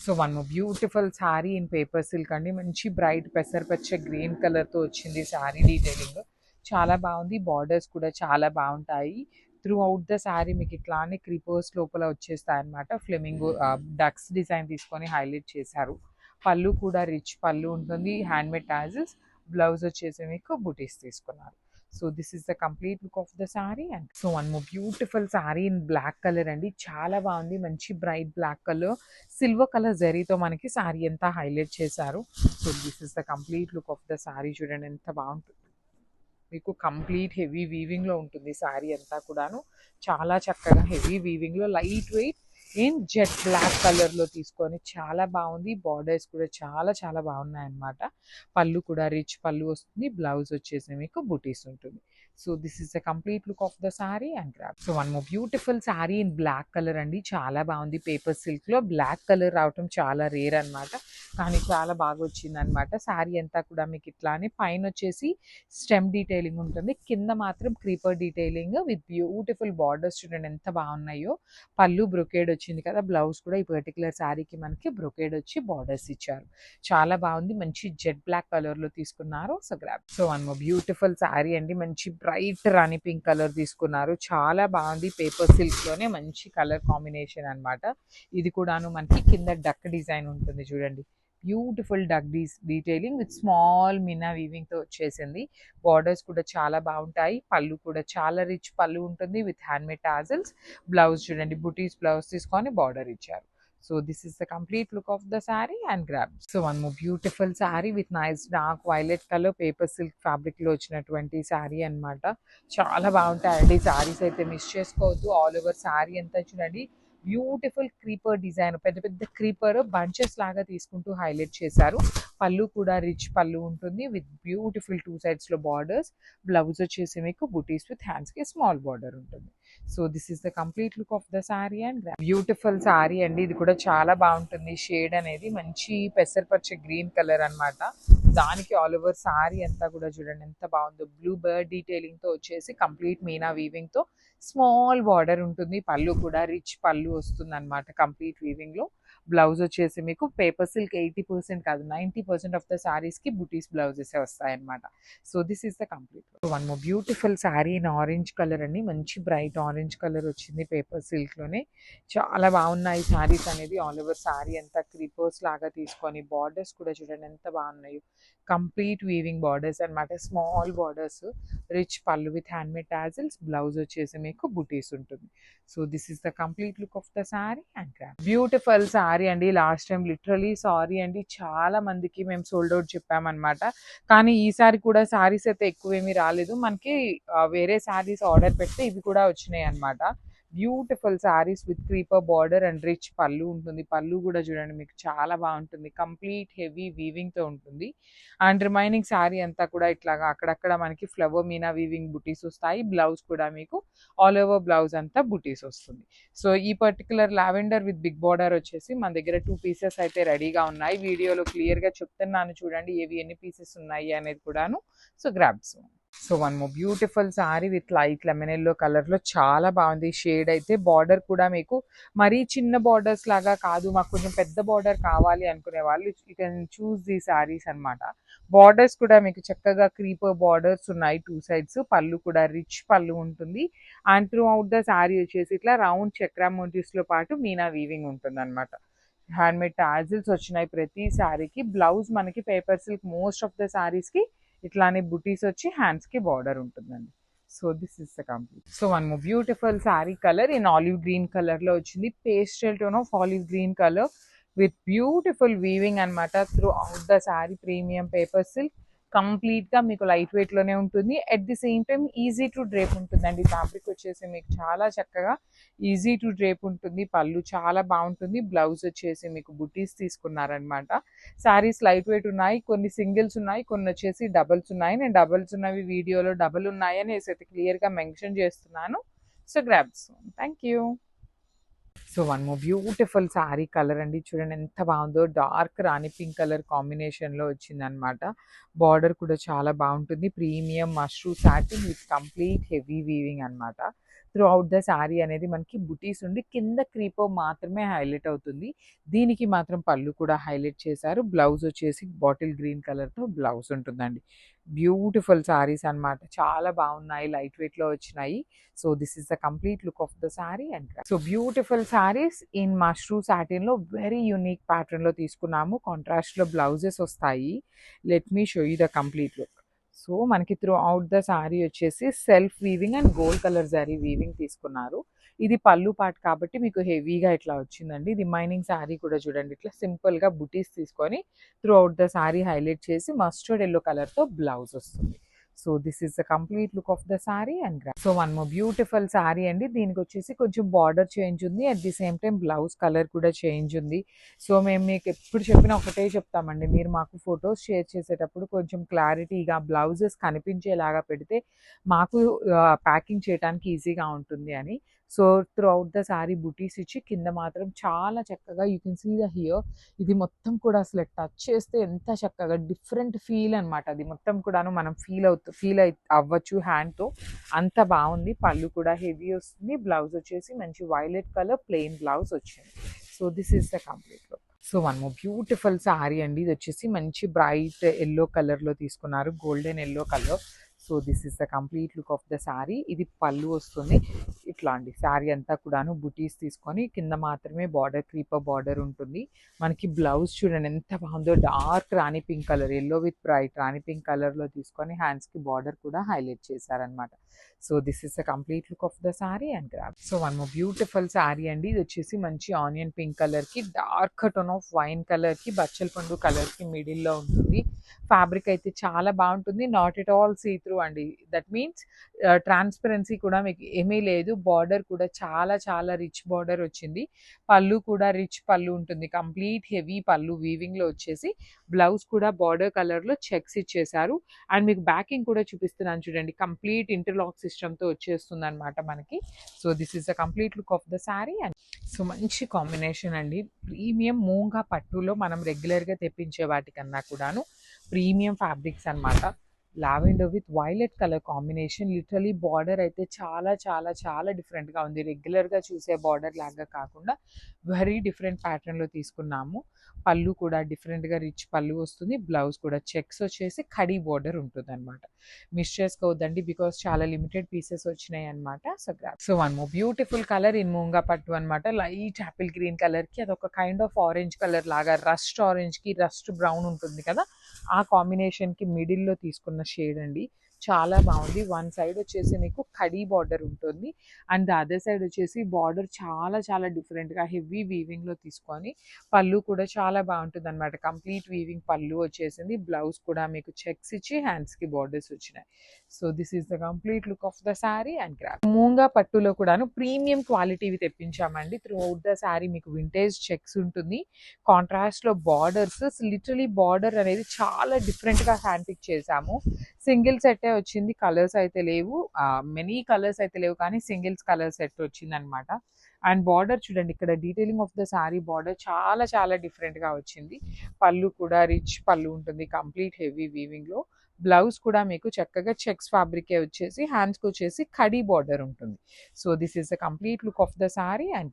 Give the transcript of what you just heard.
So one more beautiful sari in paper silk అండి. మంచి bright పెసరపచ్చ green కలర్తో వచ్చింది శారీ డీటెయిలింగ్. చాలా బాగుంది. బార్డర్స్ కూడా చాలా బాగుంటాయి. త్రూ అవుట్ ద శారీ మీకు ఇట్లానే క్రీపర్స్ లోపల వచ్చేస్తాయి అనమాట. ఫ్లెమింగో డక్స్ డిజైన్ తీసుకొని హైలైట్ చేశారు. పళ్ళు కూడా రిచ్ పళ్ళు ఉంటుంది. Handmade tassels. బ్లౌజ్ వచ్చేసి మీకు బుటీస్ తీసుకున్నారు. So this is the complete look of the sari. And so one more beautiful sari in black colour అండి. చాలా బాగుంది. మంచి bright black colour, silver colour జరీతో మనకి శారీ అంతా హైలైట్ చేశారు. So this is the complete look of the sari. చూడండి ఎంత బాగుంటుంది. మీకు కంప్లీట్ హెవీ వీవింగ్లో ఉంటుంది శారీ అంతా కూడాను. చాలా చక్కగా హెవీ వీవింగ్లో light weight in jet black కలర్లో తీసుకొని చాలా బాగుంది. బార్డర్స్ కూడా చాలా చాలా బాగున్నాయి అన్నమాట. పళ్ళు కూడా రిచ్ పళ్ళు వస్తుంది. బ్లౌజ్ వచ్చేసి మీకు బుటీస్ ఉంటుంది. So this is the complete look of the sari and గ్రాప్. So one more beautiful sari in black colour అండి. చాలా బాగుంది. పేపర్ సిల్క్లో బ్లాక్ కలర్ రావటం చాలా రేర్ అనమాట. కానీ చాలా బాగా వచ్చింది అనమాట. శారీ అంతా కూడా మీకు ఇట్లానే పైన వచ్చేసి స్టెమ్ డీటెయిలింగ్ ఉంటుంది. కింద మాత్రం creeper detailing with beautiful borders. చూడండి ఎంత బాగున్నాయో. పళ్ళు బ్రొకేడ్ వచ్చింది కదా. బ్లౌజ్ కూడా ఈ పర్టికులర్ శారీకి మనకి బ్రొకేడ్ వచ్చి బార్డర్స్ ఇచ్చారు. చాలా బాగుంది. మంచి జెట్ బ్లాక్ కలర్లో తీసుకున్నారు. So grab. So one more beautiful sari అండి. మంచి బ్రైట్ రాణి పింక్ కలర్ తీసుకున్నారు. చాలా బాగుంది. పేపర్ సిల్క్లోనే మంచి కలర్ కాంబినేషన్ అనమాట. ఇది కూడాను మనకి కింద డక్ డిజైన్ ఉంటుంది. చూడండి beautiful duck detailing with small మినా వీవింగ్తో వచ్చేసింది. బార్డర్స్ కూడా చాలా బాగుంటాయి. పళ్ళు కూడా చాలా రిచ్ పళ్ళు ఉంటుంది విత్ హ్యాండ్మేడ్ టాజల్స్. బ్లౌజ్ చూడండి బుటీస్ బ్లౌజ్ తీసుకొని బార్డర్ ఇచ్చారు. So this is the complete look of the sari and grab. So one more beautiful sari with nice dark violet colour paper silk ఫ్యాబ్రిక్లో వచ్చినటువంటి శారీ అనమాట. చాలా బాగుంటాయండి శారీస్ అయితే మిస్ చేసుకోవద్దు. ఆల్ ఓవర్ శారీ అంతా చూడండి బ్యూటిఫుల్ క్రీపర్ డిజైన్, పెద్ద పెద్ద క్రీపర్ బంచెస్ లాగా తీసుకుంటూ హైలైట్ చేశారు. పళ్ళు కూడా రిచ్ పళ్ళు ఉంటుంది విత్ బ్యూటిఫుల్ టూ సైడ్స్లో బార్డర్స్. బ్లౌజ్ వచ్చేసి మీకు బుటీస్ విత్ హ్యాండ్స్కి స్మాల్ బార్డర్ ఉంటుంది. So this is the complete look of the sari and beautiful sari అండి. ఇది కూడా చాలా బాగుంటుంది. షేడ్ అనేది మంచి పెసరపచ్చ గ్రీన్ కలర్ అనమాట. దానికి ఆల్ ఓవర్ శారీ అంతా కూడా చూడండి ఎంత బాగుందో. బ్లూ బర్డ్ డీటెయిలింగ్తో వచ్చేసి కంప్లీట్ మీనా వీవింగ్తో స్మాల్ బార్డర్ ఉంటుంది. పళ్ళు కూడా రిచ్ పళ్ళు వస్తుంది అనమాట కంప్లీట్ వీవింగ్లో. బ్లౌజ్ వచ్చేసి మీకు పేపర్ సిల్క్ 80% కాదు 90% ఆఫ్ ద శారీస్కి బుటీస్ బ్లౌజెస్ వస్తాయన్నమాట. So this is the complete. One more beautiful sari in orange colour అండి. మంచి బ్రైట్ ఆరెంజ్ కలర్ వచ్చింది పేపర్ సిల్క్లోనే. చాలా బాగున్నాయి శారీస్ అనేది. ఆల్ ఓవర్ శారీ అంతా క్రీపర్స్ లాగా తీసుకొని బార్డర్స్ కూడా చూడండి ఎంత బాగున్నాయి. కంప్లీట్ వీవింగ్ బార్డర్స్ అనమాట. Small borders, rich pallu with handmade tassels. Blouse వచ్చేసి మీకు బుటీస్ ఉంటుంది. So this is the complete look of the sari and craft. Beautiful sari అండి. లాస్ట్ టైం లిటరలీ సారీ అండి, చాలా మందికి మేము సోల్డ్ అవుట్ చెప్పామన్నమాట. కానీ ఈసారి కూడా శారీస్ అయితే ఎక్కువేమీ రాలేదు మనకి. వేరే శారీస్ ఆర్డర్ పెడితే ఇవి కూడా వచ్చినాయి అనమాట. Beautiful saris with creeper border and rich పళ్ళు ఉంటుంది. పళ్ళు కూడా చూడండి మీకు చాలా బాగుంటుంది. కంప్లీట్ హెవీ వీవింగ్తో ఉంటుంది. అండ్ రిమైనింగ్ శారీ అంతా కూడా ఇట్లాగా అక్కడక్కడ మనకి ఫ్లవర్ మీనా వీవింగ్ బుటీస్ వస్తాయి. బ్లౌజ్ కూడా మీకు ఆల్ ఓవర్ బ్లౌజ్ అంతా బుటీస్ వస్తుంది. సో ఈ particular lavender with big border వచ్చేసి మన దగ్గర 2 పీసెస్ అయితే రెడీగా ఉన్నాయి. వీడియోలో క్లియర్గా చెప్తున్నాను చూడండి ఏవి ఎన్ని పీసెస్ ఉన్నాయి అనేది కూడాను. So grabs. So one more beautiful sari with light lemon yellow కలర్లో చాలా బాగుంది. షేడ్ అయితే బార్డర్ కూడా మీకు మరీ చిన్న బార్డర్స్ లాగా కాదు, మాకు కొంచెం పెద్ద బార్డర్ కావాలి అనుకునే వాళ్ళు you can choose the saris అనమాట. బార్డర్స్ కూడా మీకు చక్కగా క్రీపర్ బార్డర్స్ ఉన్నాయి 2 సైడ్స్. పళ్ళు కూడా రిచ్ పళ్ళు ఉంటుంది. And through out the sari వచ్చేసి ఇట్లా రౌండ్ చక్రా మోటివ్స్లో పాటు మీనా వీవింగ్ ఉంటుంది అనమాట. హ్యాండ్మేడ్ టాజిల్స్ వచ్చినాయి ప్రతి శారీకి. బ్లౌజ్ మనకి paper silk most of the శారీస్కి ఇట్లానే బుటీస్ వచ్చి హ్యాండ్స్కి బార్డర్ ఉంటుందండి. So this is the complete. So one more beautiful sari colour in olive green కలర్లో వచ్చింది. Pastel tone of olive green colour with beautiful weaving అనమాట. Throughout the sari premium paper silk. కంప్లీట్గా మీకు లైట్ వెయిట్లోనే ఉంటుంది. At the same time easy to drape ఉంటుందండి. Fabric వచ్చేసి మీకు చాలా చక్కగా ఈజీ టు డ్రేప్ ఉంటుంది. పళ్ళు చాలా బాగుంటుంది. బ్లౌజ్ వచ్చేసి మీకు బుటీస్ తీసుకున్నారనమాట. శారీస్ లైట్ వెయిట్ ఉన్నాయి. కొన్ని సింగిల్స్ ఉన్నాయి, కొన్ని వచ్చేసి డబల్స్ ఉన్నాయి. నేను డబల్స్ ఉన్నవి వీడియోలో డబల్ ఉన్నాయని అయితే క్లియర్గా మెన్షన్ చేస్తున్నాను. So grabs. Thank you. So one more beautiful sari colour అండి. చూడండి ఎంత బాగుందో. డార్క్ రాణి పింక్ కలర్ కాంబినేషన్లో వచ్చిందనమాట. బార్డర్ కూడా చాలా బాగుంటుంది. Premium mashru satin with complete heavy weaving అనమాట. త్రూ అవుట్ ద శారీ అనేది మనకి బుటీస్ ఉండి కింద క్రీపో మాత్రమే హైలైట్ అవుతుంది. దీనికి మాత్రం పళ్ళు కూడా హైలైట్ చేశారు. బ్లౌజ్ వచ్చేసి బాటిల్ గ్రీన్ కలర్‌తో బ్లౌజ్ ఉంటుందండి. బ్యూటిఫుల్ శారీస్ అన్నమాట. చాలా బాగున్నాయి. లైట్ వెయిట్‌లో వచ్చినాయి. So this is the complete look of the sari and so beautiful saris in mashru సాటిన్‌లో వెరీ యూనిక్ ప్యాటర్న్‌లో తీసుకున్నాము. కాంట్రాస్ట్‌లో బ్లౌజెస్ వస్తాయి. Let me show you the complete look. So మనకి త్రూ అవుట్ ద శారీ వచ్చేసి self weaving and gold colour జరీ weaving తీసుకున్నారు. ఇది పళ్ళు పార్ట్ కాబట్టి మీకు హెవీగా ఇట్లా వచ్చిందండి. రిమైనింగ్ శారీ కూడా చూడండి ఇట్లా సింపుల్‌గా బుటీస్ తీసుకొని through out the sari highlight చేసి మస్టర్డ్ యెల్లో కలర్‌తో బ్లౌజ్ వస్తుంది. So this is the complete look of the sari and so one more beautiful sari అండి. దీనికి వచ్చేసి కొంచెం బార్డర్ చేంజ్ ఉంది. At the same time blouse colour కూడా చేంజ్ ఉంది. సో మేము మీకు ఎప్పుడు చెప్పినా ఒకటే చెప్తామండి. మీరు మాకు ఫొటోస్ షేర్ చేసేటప్పుడు కొంచెం క్లారిటీగా బ్లౌజెస్ కనిపించేలాగా పెడితే మాకు ప్యాకింగ్ చేయడానికి ఈజీగా ఉంటుంది అని. So throughout the sari బుటీస్ ఇచ్చి కింద మాత్రం చాలా చక్కగా you can see the here ఇది మొత్తం కూడా అసలు టచ్ చేస్తే ఎంత చక్కగా డిఫరెంట్ ఫీల్ అనమాట. అది మొత్తం కూడాను మనం ఫీల్ అవ్వచ్చు హ్యాండ్తో. అంత బాగుంది. పళ్ళు కూడా హెవీ వస్తుంది. బ్లౌజ్ వచ్చేసి మంచి వైలెట్ కలర్ ప్లెయిన్ బ్లౌజ్ వచ్చింది. So this is the complete look. So one more beautiful sari అండి. ఇది వచ్చేసి మంచి బ్రైట్ ఎల్లో కలర్లో తీసుకున్నారు. Golden yellow colour. So this is the complete look of the sari. ఇది పళ్ళు వస్తుంది. ఇట్లా అండి శారీ అంతా కూడాను బుటీస్ తీసుకొని కింద మాత్రమే బార్డర్ క్రీపర్ బార్డర్ ఉంటుంది. మనకి బ్లౌజ్ చూడండి ఎంత బాగుందో. Dark Rani pink colour yellow with bright Rani pink కలర్లో తీసుకొని హ్యాండ్స్కి బార్డర్ కూడా హైలైట్ చేశారనమాట. So this is the complete look of the sari and గ్రాప్. So one more beautiful sari అండి. ఇది వచ్చేసి మంచి ఆనియన్ పింక్ కలర్కి డార్క్ టోన్ ఆఫ్ వైన్ కలర్కి బచ్చల పండు కలర్కి మిడిల్లో ఉంటుంది. ఫ్యాబ్రిక్ అయితే చాలా బాగుంటుంది. Not at all see through అండి. దట్ మీన్స్ ట్రాన్స్పరెన్సీ కూడా మీకు ఏమీ లేదు. బార్డర్ కూడా చాలా చాలా రిచ్ బార్డర్ వచ్చింది. పళ్ళు కూడా రిచ్ పళ్ళు ఉంటుంది. కంప్లీట్ హెవీ పళ్ళు వీవింగ్లో వచ్చేసి బ్లౌజ్ కూడా బార్డర్ కలర్లో చెక్స్ ఇచ్చేసారు. అండ్ మీకు బ్యాకింగ్ కూడా చూపిస్తున్నాను చూడండి. కంప్లీట్ ఇంటర్లాక్ సిస్టమ్తో వచ్చేస్తుంది అనమాట మనకి. So this is the complete look of the sari and so మంచి కాంబినేషన్ అండి. ప్రీమియం మూంగా పట్టులో మనం రెగ్యులర్గా తెప్పించే వాటికన్నా కూడాను ప్రీమియం ఫ్యాబ్రిక్స్ అనమాట. Lavender with violet colour combination. Literally border అయితే చాలా చాలా చాలా డిఫరెంట్గా ఉంది. రెగ్యులర్గా చూసే బార్డర్ లాగా కాకుండా వెరీ డిఫరెంట్ ప్యాటర్న్లో తీసుకున్నాము. పళ్ళు కూడా డిఫరెంట్గా రిచ్ పళ్ళు వస్తుంది. బ్లౌజ్ కూడా చెక్స్ వచ్చేసి కడీ బార్డర్ ఉంటుంది అనమాట. మిస్ చేసుకోవద్దండి బికాస్ చాలా లిమిటెడ్ పీసెస్ వచ్చినాయి అనమాట. So grab. So one more beautiful colour in moonga pattu అనమాట. లైట్ యాపిల్ గ్రీన్ కలర్కి అదొక కైండ్ ఆఫ్ ఆరెంజ్ కలర్ లాగా రస్ట్ ఆరెంజ్కి రస్ట్ బ్రౌన్ ఉంటుంది కదా, ఆ కాంబినేషన్కి మిడిల్లో తీసుకున్న షేడ్ అండి. చాలా బాగుంది. వన్ సైడ్ వచ్చేసి మీకు కడీ బార్డర్ ఉంటుంది అండ్ ద అదర్ సైడ్ వచ్చేసి బార్డర్ చాలా చాలా డిఫరెంట్గా హెవీ వీవింగ్లో తీసుకొని పళ్ళు కూడా చాలా బాగుంటుంది అనమాట. కంప్లీట్ వీవింగ్ పళ్ళు వచ్చేసింది. బ్లౌజ్ కూడా మీకు చెక్స్ ఇచ్చి హ్యాండ్స్కి బార్డర్స్ వచ్చినాయి. So this is the complete look of the sari and craft. Moonga పట్టులో కూడాను ప్రీమియం క్వాలిటీవి తెప్పించామండి. త్రూ అవుట్ ద శారీ మీకు వింటేజ్ చెక్స్ ఉంటుంది. కాంట్రాస్ట్లో బార్డర్స్ లిటరలీ బార్డర్ అనేది చాలా డిఫరెంట్గా హ్యాండ్ పిక్ చేసాము. సింగిల్ సెట్టే వచ్చింది. కలర్స్ అయితే లేవు. మెనీ కలర్స్ అయితే లేవు కానీ సింగిల్స్ కలర్ సెట్ వచ్చింది అనమాట. అండ్ బార్డర్ చూడండి ఇక్కడ detailing of the sari border చాలా చాలా డిఫరెంట్గా వచ్చింది. పళ్ళు కూడా రిచ్ పళ్ళు ఉంటుంది కంప్లీట్ హెవీ వీవింగ్లో. బ్లౌజ్ కూడా మీకు చక్కగా చెక్స్ ఫ్యాబ్రికే వచ్చేసి హ్యాండ్స్కి వచ్చేసి కడీ బార్డర్ ఉంటుంది. So this is the complete look of the sari and